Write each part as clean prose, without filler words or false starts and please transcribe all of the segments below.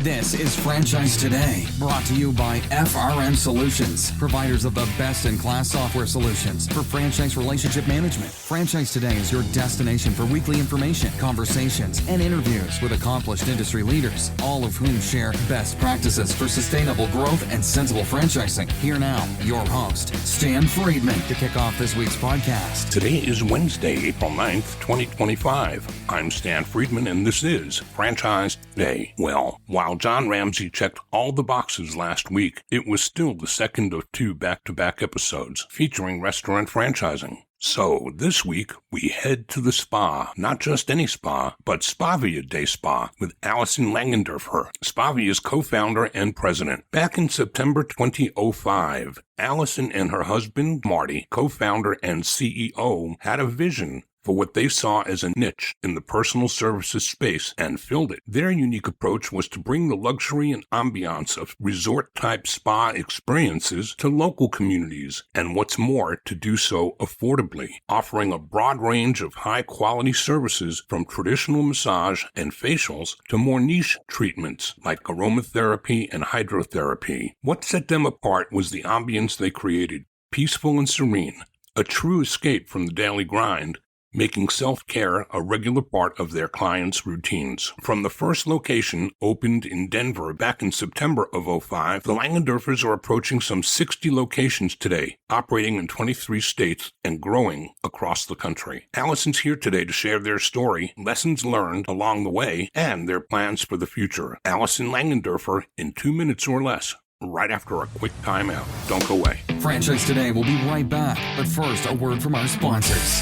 This is Franchise Today, brought to you by FRM Solutions, providers of the best-in-class software solutions for franchise relationship management. Franchise Today is your destination for weekly information, conversations, and interviews with accomplished industry leaders, all of whom share best practices for sustainable growth and sensible franchising. Here now, your host, Stan Friedman, to kick off this week's podcast. Today is Wednesday, April 9th, 2025. I'm Stan Friedman, and this is Franchise Today. Well, while John Ramsey checked all the boxes last week, it was still the second of two back-to-back episodes featuring restaurant franchising. So this week, we head to the spa, not just any spa, but Spavia Day Spa with Alison Langenderfer, Spavia's co-founder and president. Back in September 2005, Alison and her husband, Marty, co-founder and CEO, had a vision for what they saw as a niche in the personal services space and filled it. Their unique approach was to bring the luxury and ambiance of resort-type spa experiences to local communities, and what's more, to do so affordably, offering a broad range of high-quality services from traditional massage and facials to more niche treatments like aromatherapy and hydrotherapy. What set them apart was the ambience they created, peaceful and serene, a true escape from the daily grind, making self-care a regular part of their clients' routines. From the first location, opened in Denver back in September of '05, the Langenderfers are approaching some 60 locations today, operating in 23 states and growing across the country. Allison's here today to share their story, lessons learned along the way, and their plans for the future. Alison Langenderfer in 2 minutes or less, right after a quick timeout. Don't go away. Franchise Today will be right back, but first, a word from our sponsors.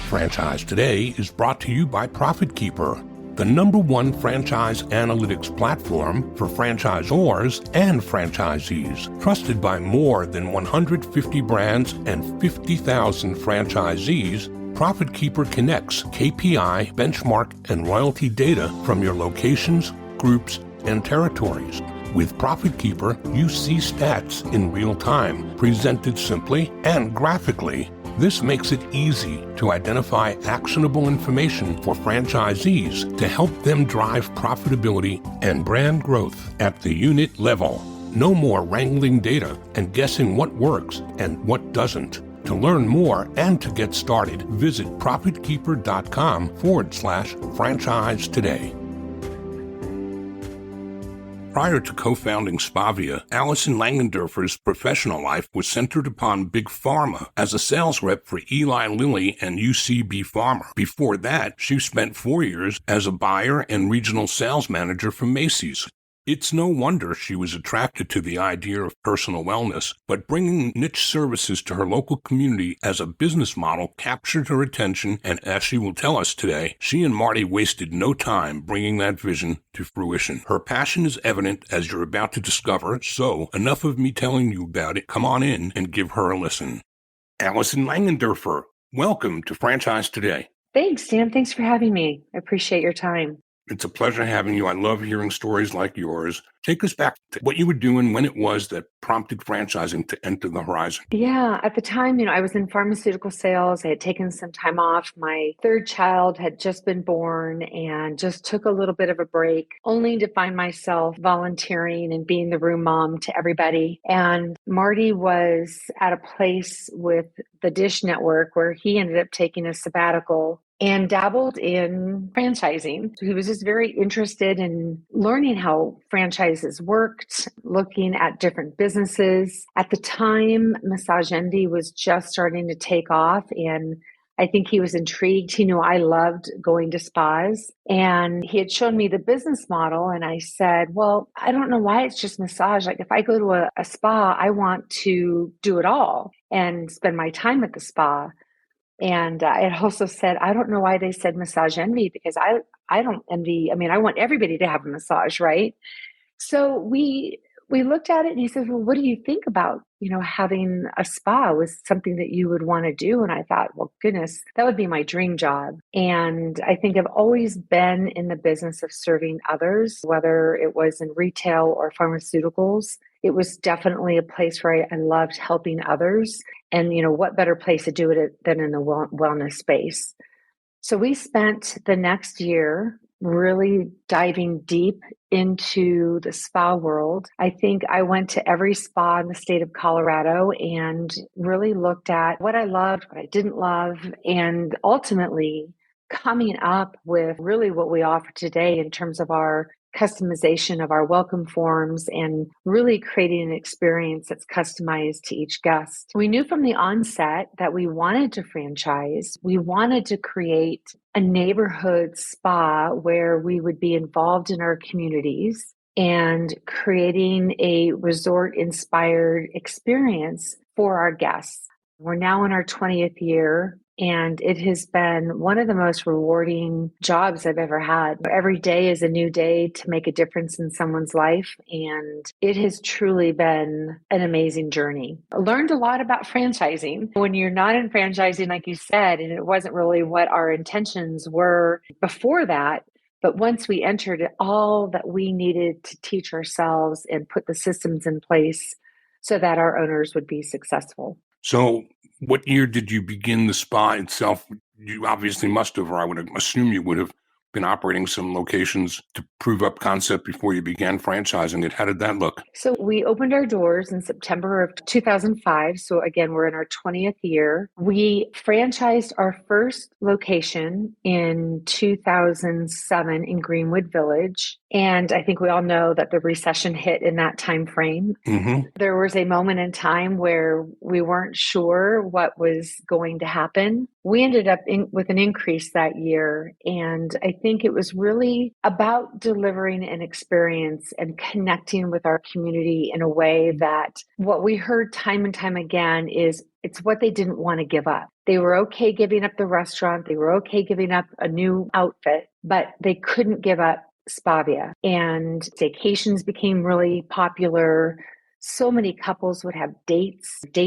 Franchise Today is brought to you by Profit Keeper, the #1 franchise analytics platform for franchisors and franchisees. Trusted by more than 150 brands and 50,000 franchisees, Profit Keeper connects KPI, benchmark, and royalty data from your locations, groups, and territories. With Profit Keeper, you see stats in real time, presented simply and graphically. This makes it easy to identify actionable information for franchisees to help them drive profitability and brand growth at the unit level. No more wrangling data and guessing what works and what doesn't. To learn more and to get started, visit profitkeeper.com/franchise today. Prior to co-founding Spavia, Alison Langenderfer's professional life was centered upon Big Pharma as a sales rep for Eli Lilly and UCB Pharma. Before that, she spent 4 years as a buyer and regional sales manager for Macy's. It's no wonder she was attracted to the idea of personal wellness, but bringing niche services to her local community as a business model captured her attention, and as she will tell us today, she and Marty wasted no time bringing that vision to fruition. Her passion is evident, as you're about to discover, so enough of me telling you about it. Come on in and give her a listen. Alison Langenderfer, welcome to Franchise Today. Thanks, Dan. Thanks for having me. I appreciate your time. It's a pleasure having you. I love hearing stories like yours. Take us back to what you were doing, when it was that prompted franchising to enter the horizon. Yeah, at the time, I was in pharmaceutical sales. I had taken some time off. My third child had just been born and just took a little bit of a break, only to find myself volunteering and being the room mom to everybody. And Marty was at a place with the Dish Network where he ended up taking a sabbatical and dabbled in franchising. So he was just very interested in learning how franchises worked, looking at different businesses. At the time, Massage Envy was just starting to take off, and I think he was intrigued. He knew I loved going to spas, and he had shown me the business model, and I said, well, I don't know why it's just massage. Like, if I go to a spa, I want to do it all and spend my time at the spa. And I had also said, I don't know why they said Massage Envy, because I don't envy. I mean, I want everybody to have a massage, right? So we looked at it, and he said, well, what do you think about, having a spa was something that you would want to do? And I thought, well, goodness, that would be my dream job. And I think I've always been in the business of serving others, whether it was in retail or pharmaceuticals. It was definitely a place where I loved helping others. And, what better place to do it than in the wellness space? So we spent the next year really diving deep into the spa world, I think I went to every spa in the state of Colorado and really looked at what I loved, what I didn't love, and ultimately coming up with really what we offer today in terms of our customization of our welcome forms and really creating an experience that's customized to each guest. We knew from the onset that we wanted to franchise. We wanted to create a neighborhood spa where we would be involved in our communities and creating a resort inspired experience for our guests. We're now in our 20th year, and it has been one of the most rewarding jobs I've ever had. Every day is a new day to make a difference in someone's life, and it has truly been an amazing journey. I learned a lot about franchising. When you're not in franchising, like you said, and it wasn't really what our intentions were before that, but once we entered it, all that we needed to teach ourselves and put the systems in place so that our owners would be successful. So what year did you begin the spa itself? You obviously must have, or I would assume you would have been operating some locations to prove up concept before you began franchising it. How did that look? So we opened our doors in September of 2005. So again, we're in our 20th year. We franchised our first location in 2007 in Greenwood Village. And I think we all know that the recession hit in that time frame. Mm-hmm. There was a moment in time where we weren't sure what was going to happen. We ended up with an increase that year. And I think it was really about delivering an experience and connecting with our community in a way that what we heard time and time again is it's what they didn't want to give up. They were okay giving up the restaurant. They were okay giving up a new outfit, but they couldn't give up Spavia. And staycations became really popular. So many couples would have date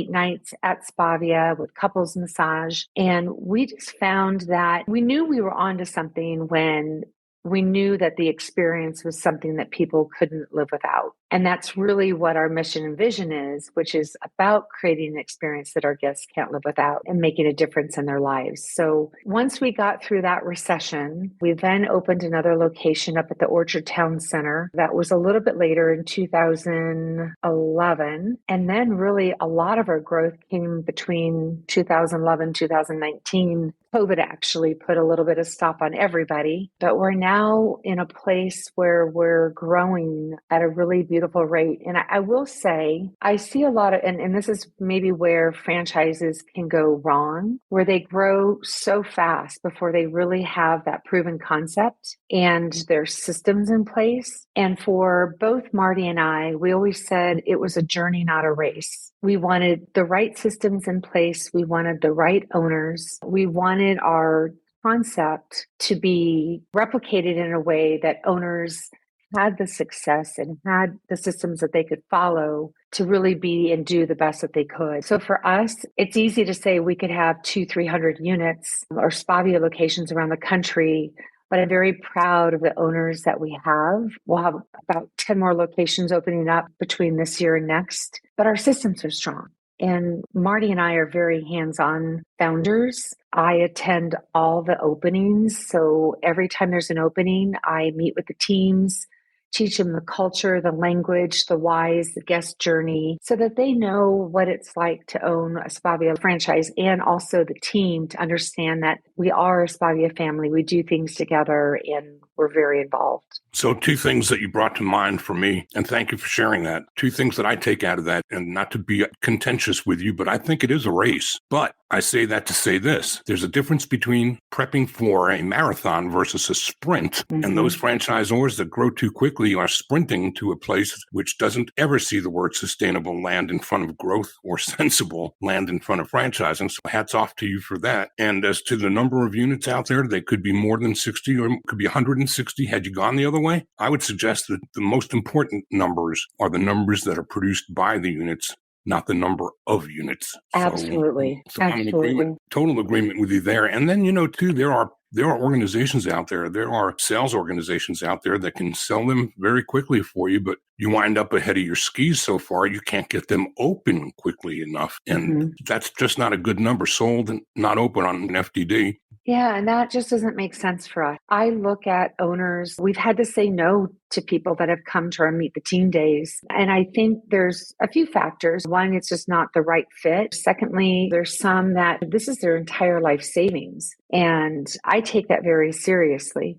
nights at Spavia with couples massage. And we just found that we knew we were onto something when we knew that the experience was something that people couldn't live without. And that's really what our mission and vision is, which is about creating an experience that our guests can't live without and making a difference in their lives. So once we got through that recession, we then opened another location up at the Orchard Town Center. That was a little bit later in 2011. And then really a lot of our growth came between 2011, 2019. COVID actually put a little bit of stop on everybody, but we're now in a place where we're growing at a really beautiful rate. And I will say, I see a lot of, and this is maybe where franchises can go wrong, where they grow so fast before they really have that proven concept and their systems in place. And for both Marty and I, we always said it was a journey, not a race. We wanted the right systems in place. We wanted the right owners. We wanted our concept to be replicated in a way that owners had the success and had the systems that they could follow to really be and do the best that they could. So for us, it's easy to say we could have 200-300 units or Spavia locations around the country, but I'm very proud of the owners that we have. We'll have about 10 more locations opening up between this year and next, but our systems are strong. And Marty and I are very hands-on founders. I attend all the openings. So every time there's an opening, I meet with the teams, teach them the culture, the language, the whys, the guest journey, so that they know what it's like to own a Spavia franchise, and also the team to understand that we are a Spavia family. We do things together and we're very involved. So two things that you brought to mind for me, and thank you for sharing that. Two things that I take out of that, and not to be contentious with you, but I think it is a race. But I say that to say this. There's a difference between prepping for a marathon versus a sprint. Mm-hmm. And those franchisors that grow too quickly are sprinting to a place which doesn't ever see the word sustainable land in front of growth or sensible land in front of franchising. So hats off to you for that. And as to the number of units out there, they could be more than 60 or could be 160 had you gone the other way. I would suggest that the most important numbers are the numbers that are produced by the units, not the number of units. Absolutely. So Absolutely. I'm in total agreement with you there. And then, too, there are organizations out there. There are sales organizations out there that can sell them very quickly for you, but you wind up ahead of your skis so far, you can't get them open quickly enough. And that's just not a good number. Sold and not open on an FDD. Yeah, and that just doesn't make sense for us. I look at owners, we've had to say no to people that have come to our Meet the Team days. And I think there's a few factors. One, it's just not the right fit. Secondly, there's some that this is their entire life savings. And I take that very seriously.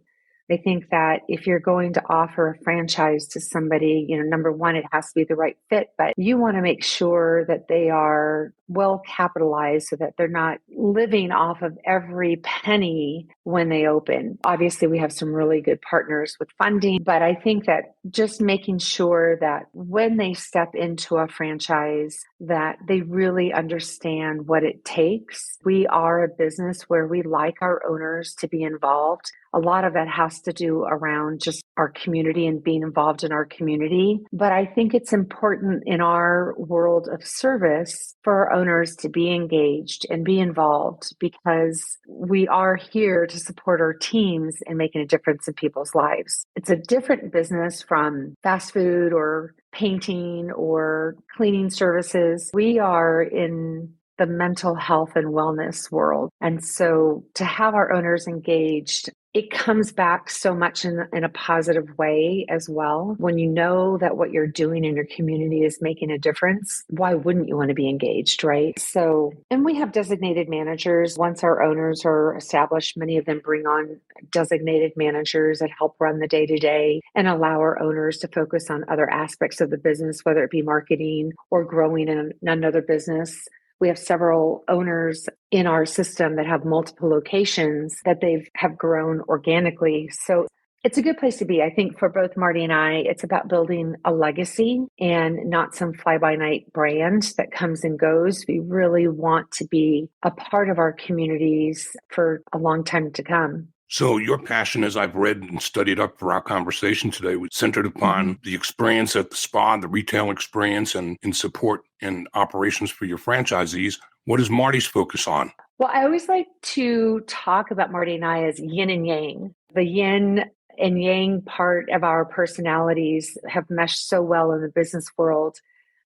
I think that if you're going to offer a franchise to somebody, number one, it has to be the right fit, but you want to make sure that they are well capitalized so that they're not living off of every penny when they open. Obviously, we have some really good partners with funding, but I think that just making sure that when they step into a franchise, that they really understand what it takes. We are a business where we like our owners to be involved. A lot of that has to do around just our community and being involved in our community. But I think it's important in our world of service for our owners to be engaged and be involved, because we are here to support our teams and making a difference in people's lives. It's a different business from fast food or painting or cleaning services. We are in the mental health and wellness world. And so to have our owners engaged, it comes back so much in a positive way as well. When you know that what you're doing in your community is making a difference, why wouldn't you want to be engaged, right? So, and we have designated managers. Once our owners are established, many of them bring on designated managers that help run the day-to-day and allow our owners to focus on other aspects of the business, whether it be marketing or growing in another business. We have several owners in our system that have multiple locations that have grown organically. So it's a good place to be. I think for both Marty and I, it's about building a legacy and not some fly-by-night brand that comes and goes. We really want to be a part of our communities for a long time to come. So your passion, as I've read and studied up for our conversation today, was centered upon the experience at the spa, the retail experience, and in support and operations for your franchisees. What is Marty's focus on? Well, I always like to talk about Marty and I as yin and yang. The yin and yang part of our personalities have meshed so well in the business world.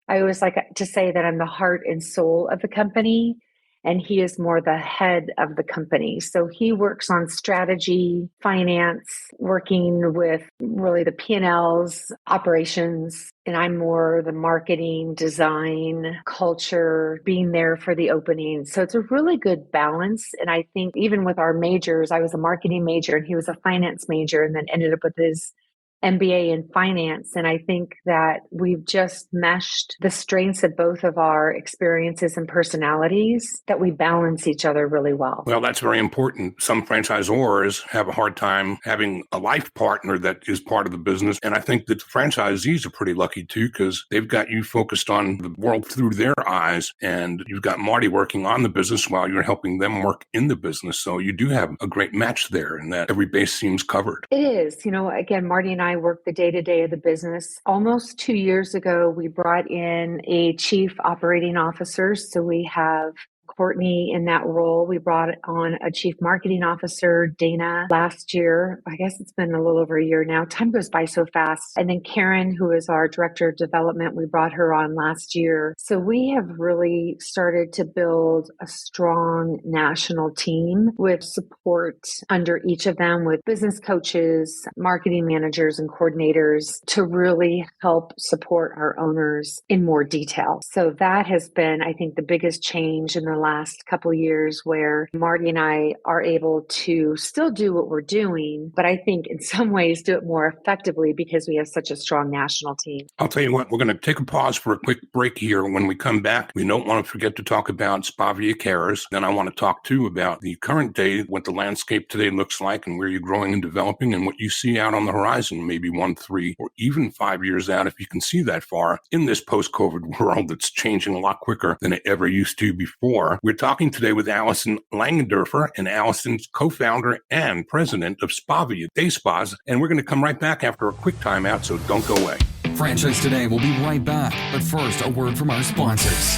I always like to say that I'm the heart and soul of the company, and he is more the head of the company. So he works on strategy, finance, working with really the P&Ls, operations, and I'm more the marketing, design, culture, being there for the opening. So it's a really good balance. And I think even with our majors, I was a marketing major and he was a finance major, and then ended up with his MBA in finance. And I think that we've just meshed the strengths of both of our experiences and personalities, that we balance each other really well. Well, that's very important. Some franchisors have a hard time having a life partner that is part of the business. And I think that the franchisees are pretty lucky too, because they've got you focused on the world through their eyes. And you've got Marty working on the business while you're helping them work in the business. So you do have a great match there, and that every base seems covered. It is. Again, Marty and I work the day-to-day of the business. Almost 2 years ago, we brought in a chief operating officer. So we have Courtney in that role. We brought on a chief marketing officer, Dana, last year. I guess it's been a little over a year now. Time goes by so fast. And then Karen, who is our director of development, we brought her on last year. So we have really started to build a strong national team with support under each of them, with business coaches, marketing managers, and coordinators to really help support our owners in more detail. So that has been, I think, the biggest change in the last couple of years, where Marty and I are able to still do what we're doing, but I think in some ways do it more effectively because we have such a strong national team. I'll tell you what, we're going to take a pause for a quick break here. When we come back, we don't want to forget to talk about Spavia Cares. Then I want to talk too about the current day, what the landscape today looks like, and where you're growing and developing, and what you see out on the horizon, maybe 1, 3, or even 5 years out, if you can see that far in this post-COVID world that's changing a lot quicker than it ever used to before. We're talking today with Alison Langenderfer, and Alison's co-founder and president of Spavia Day Spas, and we're going to come right back after a quick timeout, so don't go away. Franchise Today will be right back, but first, a word from our sponsors.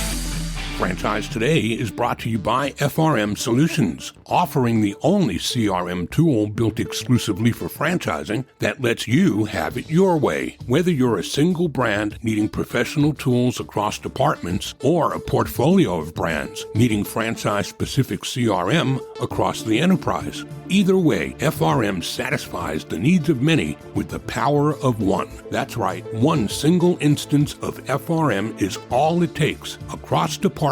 Franchise Today is brought to you by FRM Solutions, offering the only CRM tool built exclusively for franchising that lets you have it your way. Whether you're a single brand needing professional tools across departments or a portfolio of brands needing franchise-specific CRM across the enterprise. Either way, FRM satisfies the needs of many with the power of one. That's right, one single instance of FRM is all it takes across departments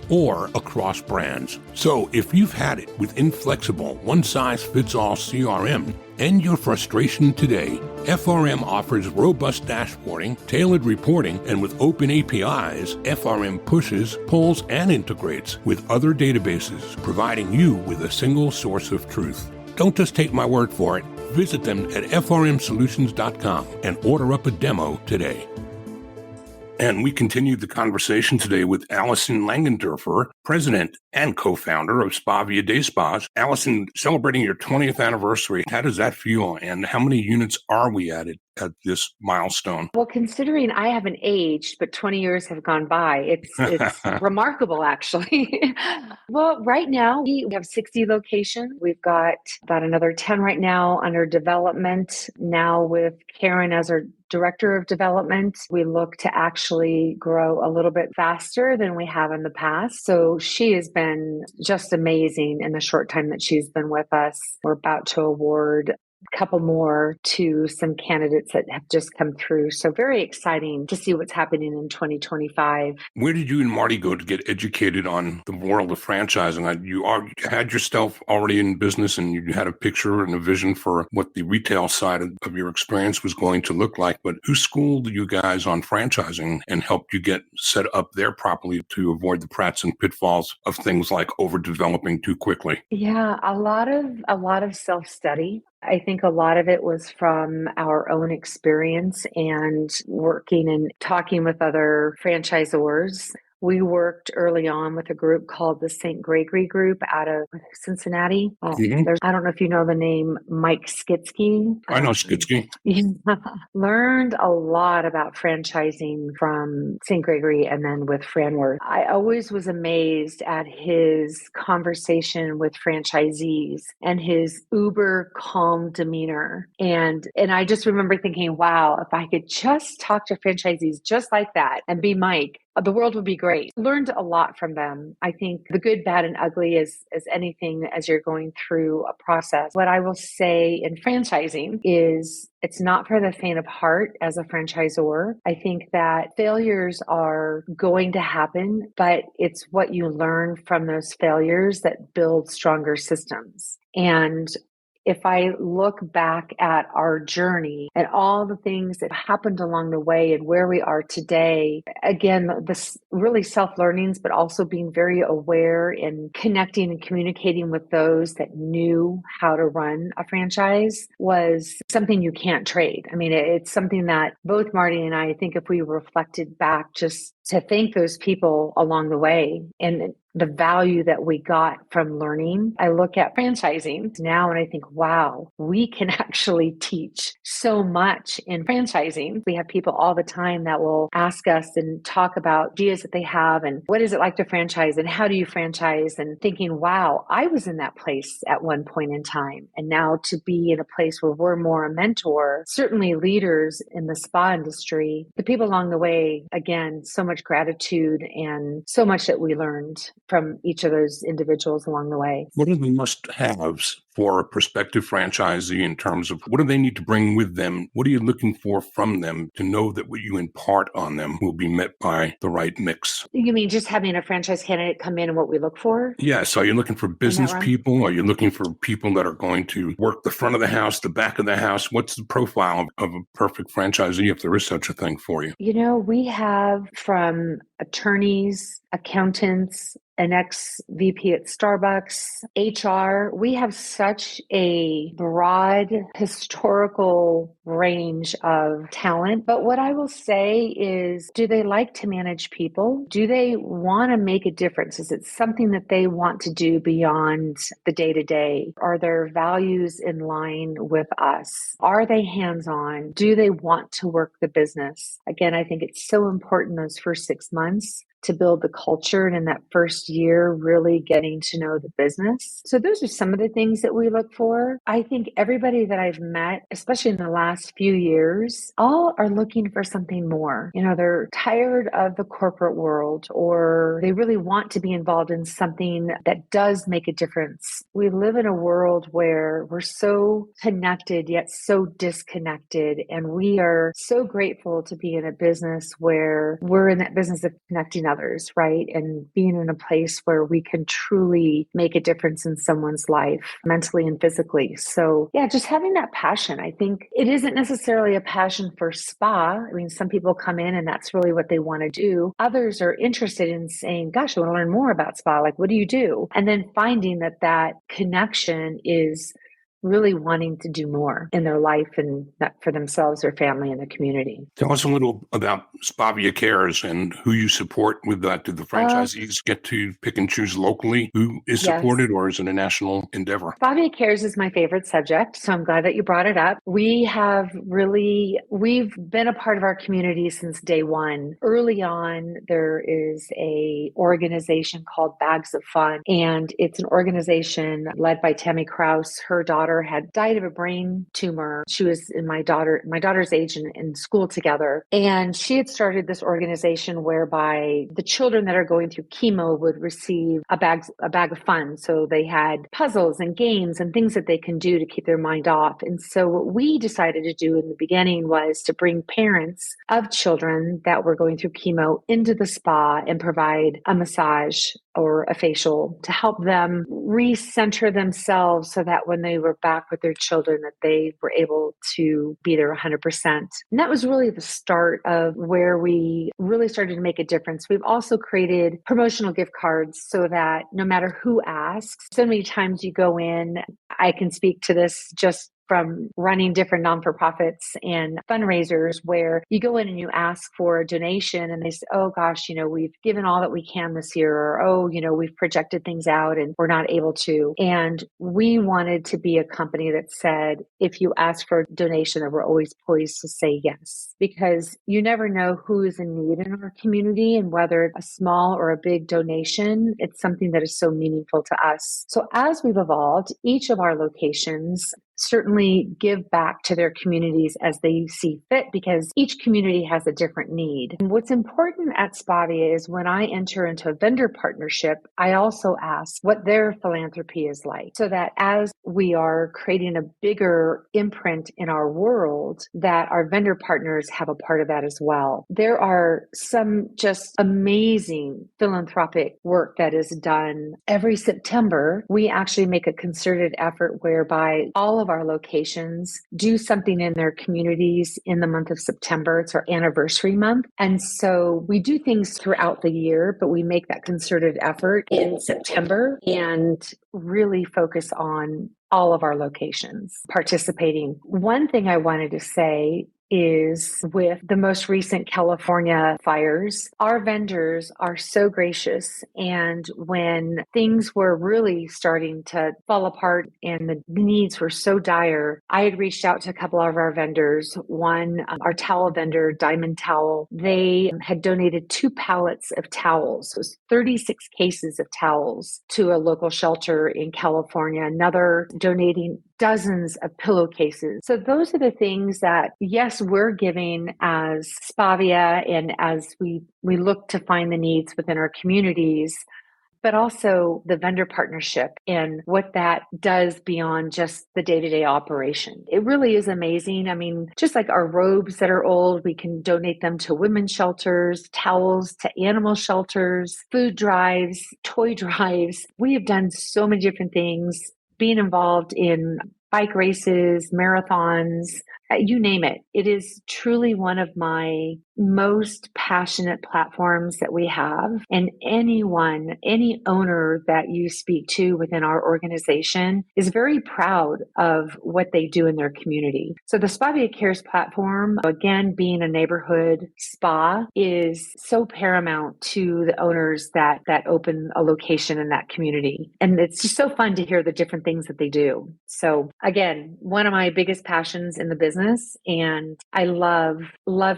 or across brands. So if you've had it with inflexible, one-size-fits-all CRM, end your frustration today. FRM offers robust dashboarding, tailored reporting, and with open APIs, FRM pushes, pulls, and integrates with other databases, providing you with a single source of truth. Don't just take my word for it. Visit them at frmsolutions.com and order up a demo today. And we continued the conversation today with Alison Langenderfer, president and co-founder of Spavia Day Spas. Alison, celebrating your 20th anniversary, how does that feel? And how many units are we at this milestone? Well, considering I haven't aged, but 20 years have gone by, it's remarkable, actually. Well, right now we have 60 locations. We've got about another 10 right now under development. Now with Karen as our director of development, we look to actually grow a little bit faster than we have in the past. So she has been just amazing in the short time that she's been with us. We're about to award a couple more to some candidates that have just come through. So very exciting to see what's happening in 2025. Where did you and Marty go to get educated on the world of franchising? You had yourself already in business and you had a picture and a vision for what the retail side of your experience was going to look like. But who schooled you guys on franchising and helped you get set up there properly to avoid the prats and pitfalls of things like overdeveloping too quickly? Yeah, a lot of self-study. I think a lot of it was from our own experience and working and talking with other franchisors. We worked early on with a group called the St. Gregory Group out of Cincinnati. I don't know if you know the name Mike Skitsky. I know Skitsky. Learned a lot about franchising from St. Gregory and then with Franworth. I always was amazed at his conversation with franchisees and his uber calm demeanor. And I just remember thinking, wow, if I could just talk to franchisees just like that and be Mike, the world would be great. Learned a lot from them. I think the good, bad, and ugly is anything as you're going through a process. What I will say in franchising is it's not for the faint of heart as a franchisor. I think that failures are going to happen, but it's what you learn from those failures that build stronger systems. And if I look back at our journey and all the things that happened along the way and where we are today, again, this really self-learnings, but also being very aware and connecting and communicating with those that knew how to run a franchise was something you can't trade. I mean, it's something that both Marty and I think if we reflected back just to thank those people along the way and the value that we got from learning. I look at franchising now and I think, wow, we can actually teach so much in franchising. We have people all the time that will ask us and talk about ideas that they have and what is it like to franchise and how do you franchise, and thinking, wow, I was in that place at one point in time. And now to be in a place where we're more a mentor, certainly leaders in the spa industry, the people along the way, again, so much gratitude and so much that we learned from each of those individuals along the way. What are the must-haves for a prospective franchisee in terms of what do they need to bring with them? What are you looking for from them to know that what you impart on them will be met by the right mix? You mean just having a franchise candidate come in and what we look for? Yes. Are you looking for business people? Are you looking for people that are going to work the front of the house, the back of the house? What's the profile of a perfect franchisee, if there is such a thing for you? You know, we have from attorneys, accountants, an ex-VP at Starbucks, HR. We have such a broad historical range of talent. But what I will say is, do they like to manage people? Do they want to make a difference? Is it something that they want to do beyond the day-to-day? Are their values in line with us? Are they hands-on? Do they want to work the business? Again, I think it's so important those first 6 months to build the culture, and in that first year, really getting to know the business. So those are some of the things that we look for. I think everybody that I've met, especially in the last few years, all are looking for something more. They're tired of the corporate world, or they really want to be involved in something that does make a difference. We live in a world where we're so connected yet so disconnected, and we are so grateful to be in a business where we're in that business of connecting others, right? And being in a place where we can truly make a difference in someone's life, mentally and physically. So yeah, just having that passion. I think it isn't necessarily a passion for spa. I mean, some people come in and that's really what they want to do. Others are interested in saying, gosh, I want to learn more about spa. Like, what do you do? And then finding that connection is really wanting to do more in their life, and that for themselves, their family, and their community. Tell us a little about Spavia Cares and who you support with that. Do the franchisees get to pick and choose locally who is supported, or is it a national endeavor? Spavia Cares is my favorite subject, so I'm glad that you brought it up. We've been a part of our community since day one. Early on, there is a organization called Bags of Fun, and it's an organization led by Tammy Krause. Her daughter had died of a brain tumor. She was in my daughter's age in school together. And she had started this organization whereby the children that are going through chemo would receive a bag of fun. So they had puzzles and games and things that they can do to keep their mind off. And so what we decided to do in the beginning was to bring parents of children that were going through chemo into the spa and provide a massage or a facial to help them recenter themselves so that when they were back with their children, that they were able to be there 100%. And that was really the start of where we really started to make a difference. We've also created promotional gift cards so that no matter who asks, so many times you go in, I can speak to this just from running different non-for-profits and fundraisers, where you go in and you ask for a donation and they say, oh gosh, we've given all that we can this year, or, oh, we've projected things out and we're not able to. And we wanted to be a company that said, if you ask for a donation, that we're always poised to say yes, because you never know who is in need in our community, and whether a small or a big donation, it's something that is so meaningful to us. So as we've evolved, each of our locations certainly give back to their communities as they see fit, because each community has a different need. And what's important at Spavia is when I enter into a vendor partnership, I also ask what their philanthropy is like, so that as we are creating a bigger imprint in our world, that our vendor partners have a part of that as well. There are some just amazing philanthropic work that is done. Every September, we actually make a concerted effort whereby all of our locations do something in their communities in the month of September. It's our anniversary month. And so we do things throughout the year, but we make that concerted effort in September and really focus on all of our locations participating. One thing I wanted to say is, with the most recent California fires, our vendors are so gracious. And when things were really starting to fall apart and the needs were so dire, I had reached out to a couple of our vendors. One, our towel vendor, Diamond Towel, they had donated 2 pallets of towels. So it was 36 cases of towels to a local shelter in California. Another donating dozens of pillowcases. So those are the things that, yes, we're giving as Spavia, and as we look to find the needs within our communities, but also the vendor partnership and what that does beyond just the day-to-day operation. It really is amazing. I mean, just like our robes that are old, we can donate them to women's shelters, towels to animal shelters, food drives, toy drives. We have done so many different things, being involved in bike races, marathons, you name it. It is truly one of my most passionate platforms that we have. And any owner that you speak to within our organization is very proud of what they do in their community. So the Spavia Cares platform, again, being a neighborhood spa, is so paramount to the owners that open a location in that community. And it's just so fun to hear the different things that they do. So again, one of my biggest passions in the business, and I love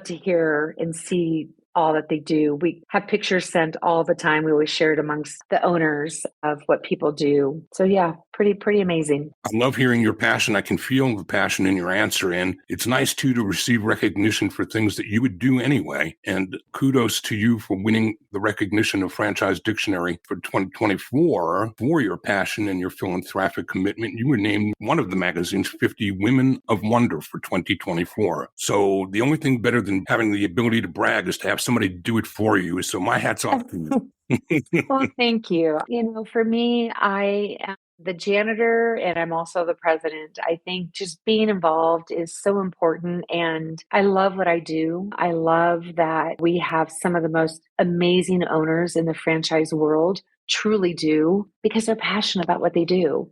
to hear and see all that they do. We have pictures sent all the time. We always share it amongst the owners of what people do. So yeah, pretty amazing. I love hearing your passion. I can feel the passion in your answer. And it's nice, too, to receive recognition for things that you would do anyway. And kudos to you for winning the recognition of Franchise Dictionary for 2024 for your passion and your philanthropic commitment. You were named one of the magazine's 50 Women of Wonder for 2024. So the only thing better than having the ability to brag is to have somebody do it for you. So my hat's off to you. Well, thank you. For me, I am the janitor and I'm also the president. I think just being involved is so important and I love what I do. I love that we have some of the most amazing owners in the franchise world, truly do, because they're passionate about what they do.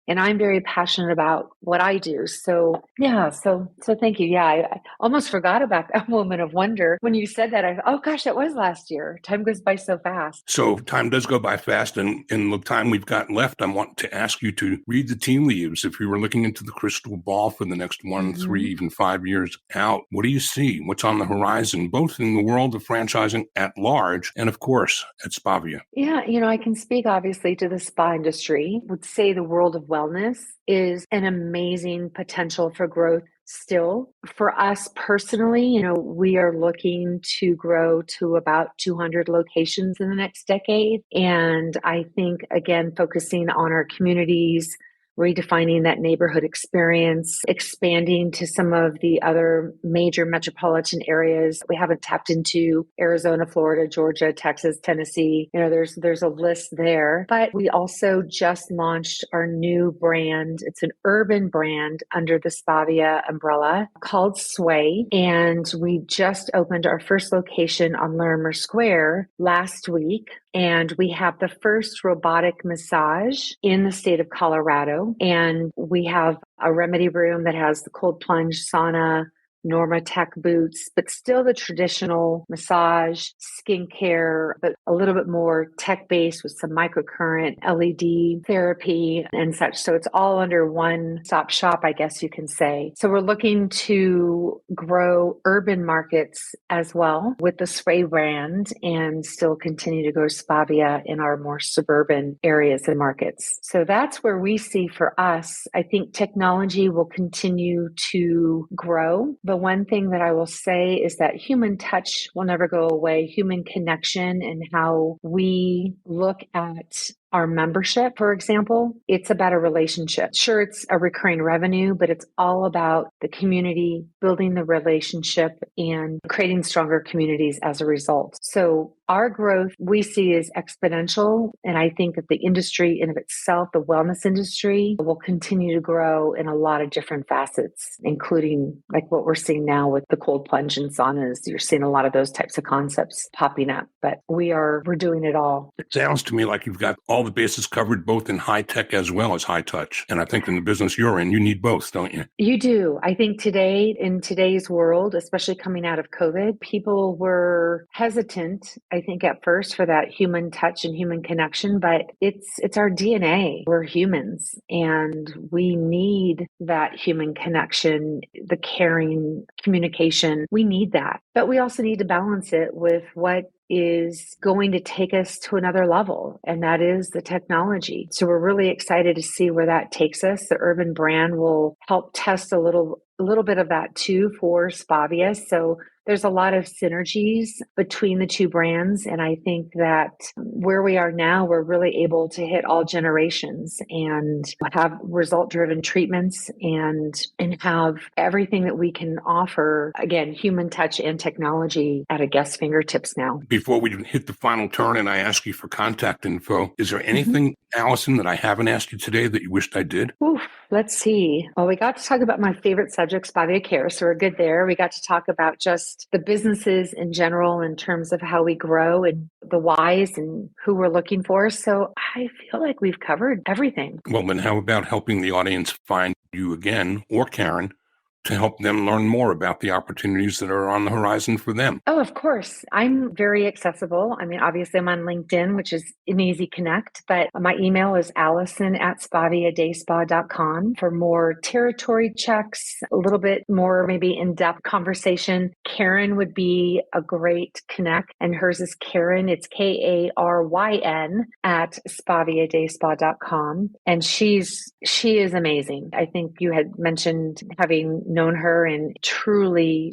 And I'm very passionate about what I do. So yeah, so thank you. Yeah, I almost forgot about that moment of wonder. When you said that, I thought, oh gosh, that was last year. Time goes by so fast. So time does go by fast. And in the time we've got left, I want to ask you to read the tea leaves. If you were looking into the crystal ball for the next 1, 3, even 5 years out, what do you see? What's on the horizon, both in the world of franchising at large and, of course, at Spavia? Yeah, I can speak obviously to the spa industry. Would say the world of wellness is an amazing potential for growth still. For us personally, we are looking to grow to about 200 locations in the next decade. And I think, again, focusing on our communities, redefining that neighborhood experience, expanding to some of the other major metropolitan areas we haven't tapped into: Arizona, Florida, Georgia, Texas, Tennessee. There's a list there. But we also just launched our new brand. It's an urban brand under the Spavia umbrella called Sway. And we just opened our first location on Larimer Square last week. And we have the first robotic massage in the state of Colorado. And we have a remedy room that has the cold plunge, sauna, Norma Tech boots, but still the traditional massage, skincare, but a little bit more tech-based with some microcurrent, LED therapy and such. So it's all under one stop shop, I guess you can say. So we're looking to grow urban markets as well with the Sway brand and still continue to grow Spavia in our more suburban areas and markets. So that's where we see for us. I think technology will continue to grow. The one thing that I will say is that human touch will never go away. Human connection and how we look at our membership, for example, it's about a relationship. Sure, it's a recurring revenue, but it's all about the community, building the relationship and creating stronger communities as a result. So our growth we see is exponential. And I think that the industry in of itself, the wellness industry, will continue to grow in a lot of different facets, including like what we're seeing now with the cold plunge and saunas. You're seeing a lot of those types of concepts popping up, but we're doing it all. It sounds to me like you've got all the bases covered, both in high tech as well as high touch. And I think in the business you're in, you need both, don't you? You do. I think in today's world, especially coming out of COVID, people were hesitant, I think at first, for that human touch and human connection, but it's our DNA. We're humans and we need that human connection, the caring communication. We need that, but we also need to balance it with what is going to take us to another level, and that is the technology. So we're really excited to see where that takes us. The urban brand will help test a little bit of that too for Spavia. So there's a lot of synergies between the two brands. And I think that where we are now, we're really able to hit all generations and have result-driven treatments and have everything that we can offer, again, human touch and technology at a guest's fingertips now. Before we hit the final turn and I ask you for contact info, is there anything, Alison, that I haven't asked you today that you wished I did? Oof, let's see. Well, we got to talk about my favorite subject, Spavia Cares. So we're good there. We got to talk about just the businesses in general in terms of how we grow and the whys and who we're looking for. So I feel like we've covered everything. Well, then how about helping the audience find you again, or Karen, to help them learn more about the opportunities that are on the horizon for them? Oh, of course. I'm very accessible. I mean, obviously, I'm on LinkedIn, which is an easy connect, but my email is Alison@SpaviaDaySpa.com for more territory checks, a little bit more maybe in-depth conversation. Karen would be a great connect, and hers is Karen. It's Karyn at SpaviaDaySpa.com. And she is amazing. I think you had mentioned having known her, and truly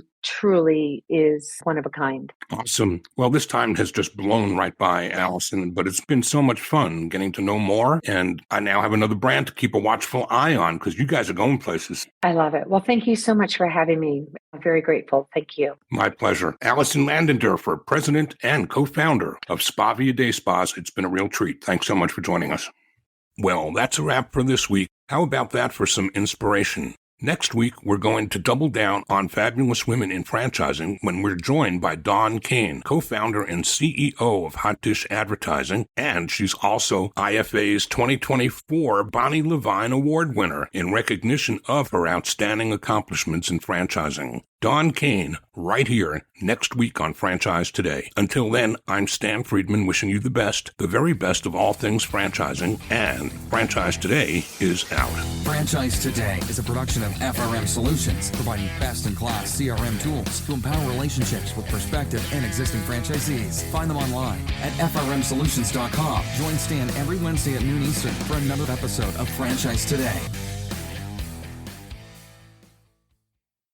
is one of a kind. Awesome. Well, this time has just blown right by, Allison, but it's been so much fun getting to know more. And I now have another brand to keep a watchful eye on because you guys are going places. I love it. Well, thank you so much for having me. I'm very grateful. Thank you. My pleasure. Alison Langenderfer, president and co-founder of Spavia Day Spas. It's been a real treat. Thanks so much for joining us. Well, that's a wrap for this week. How about that for some inspiration? Next week, we're going to double down on fabulous women in franchising when we're joined by Dawn Kane, co-founder and CEO of Hot Dish Advertising, and she's also IFA's 2024 Bonnie Levine Award winner in recognition of her outstanding accomplishments in franchising. Dawn Kane, right here next week on Franchise Today. Until then, I'm Stan Friedman wishing you the best, the very best of all things franchising, and Franchise Today is out. Franchise Today is a production of FRM Solutions, providing best-in-class CRM tools to empower relationships with prospective and existing franchisees. Find them online at frmsolutions.com. Join Stan every Wednesday at noon Eastern for another episode of Franchise Today.